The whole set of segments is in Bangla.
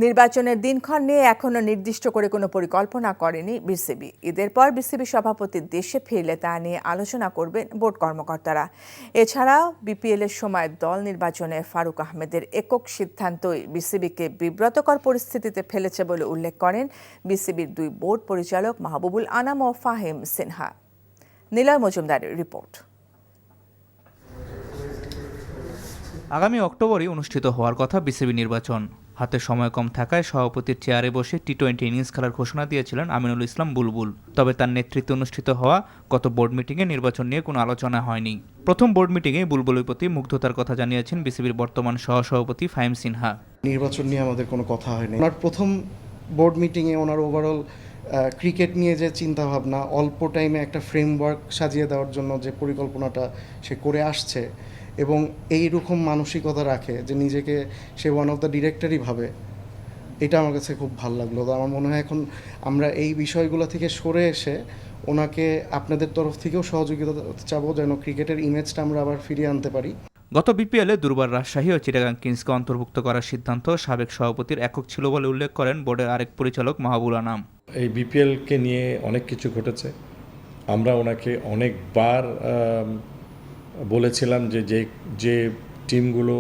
নির্বাচনের দিনক্ষণ নিয়ে এখনো নির্দিষ্ট করে কোনো পরিকল্পনা করেনি বিসিবি। ঈদের পর বিসিবি সভাপতি দেশে ফিরলে তা নিয়ে আলোচনা করবেন বোর্ড কর্মকর্তারা। এছাড়াও বিপিএল-এর সময় দল নির্বাচনে ফারুক আহমেদের একক সিদ্ধান্তই বিসিবিকে বিব্রতকর পরিস্থিতিতে ফেলেছে বলে উল্লেখ করেন বিসিবির দুই বোর্ড পরিচালক মাহবুবুল আনাম ও ফাহিম সিনহা। নিলয় মজুমদারের রিপোর্ট। আগামী অক্টোবরে অনুষ্ঠিত হওয়ার কথা বিসিবি নির্বাচন। হাতে সময় কম থাকায় সভাপতির চেয়ারে বসে টি-20 ইনিংস খেলার ঘোষণা দিয়েছিলেন আমিনুল ইসলাম বুলবুল। তবে তার নেতৃত্বে অনুষ্ঠিত হওয়া গত বোর্ড মিটিংয়ে নির্বাচন নিয়ে কোনো আলোচনা হয়নি। প্রথম বোর্ড মিটিংয়ে বুলবুলের প্রতি মুগ্ধতার কথা জানিয়েছেন বিসিবির বর্তমান সহসভাপতি ফাহিম সিনহা। নির্বাচন নিয়ে আমাদের কোনো কথা হয়নি। ওনার প্রথম বোর্ড মিটিংয়ে ওনার ওভারঅল ক্রিকেট নিয়ে যে চিন্তাভাবনা, অল্প টাইমে একটা ফ্রেমওয়ার্ক সাজিয়ে দেওয়ার জন্য যে পরিকল্পনাটা সে করে আসছে এবং এইরকম মানসিকতা রাখে যে নিজেকে সে ওয়ান অফ দ্য ডিরেক্টরই ভাবে, এটা আমার কাছে খুব ভালো লাগলো। তো আমার মনে হয় এখন আমরা এই বিষয়গুলো থেকে সরে এসে ওনাকে আপনাদের তরফ থেকেও সহযোগিতা চাবো যেন ক্রিকেটের ইমেজটা আমরা আবার ফিরিয়ে আনতে পারি। গত বিপিএলে দুর্বার রাজশাহী ও চিটাগাং কিংসকে অন্তর্ভুক্ত করার সিদ্ধান্ত সাবেক সভাপতির একক ছিল বলে উল্লেখ করেন বোর্ডের আরেক পরিচালক মাহবুবুল আনাম। এই বিপিএলকে নিয়ে অনেক কিছু ঘটেছে। আমরা ওনাকে অনেকবার বলেছিলাম যে টিমগুলো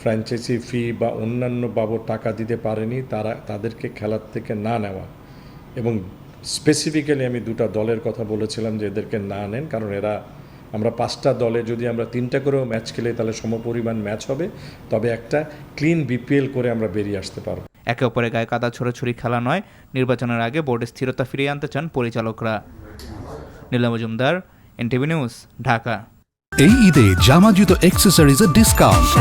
ফ্র্যাঞ্চাইজি ফি বা অন্যান্য বাবদ টাকা দিতে পারেনি তাদেরকে খেলার থেকে না নেওয়া, এবং স্পেসিফিক্যালি আমি দুটো দলের কথা বলেছিলাম যে এদেরকে না নেন, কারণ আমরা 5টা দলে যদি আমরা 3টা করেও ম্যাচ খেলে তাহলে সমপরিমাণ ম্যাচ হবে, তবে একটা ক্লিন বিপিএল করে আমরা বেরিয়ে আসতে পারব। একে অপরের গায়ে কাদা ছোড়াছুড়ি খেলা নয়, নির্বাচনের আগে বোর্ডে স্থিরতা ফিরিয়ে আনতে চান পরিচালকরা। Niloy Majumdar, NTV news, Dhaka. এই ঈদে জামা জুতো অ্যাক্সেসরিজের ডিসকাউন্ট।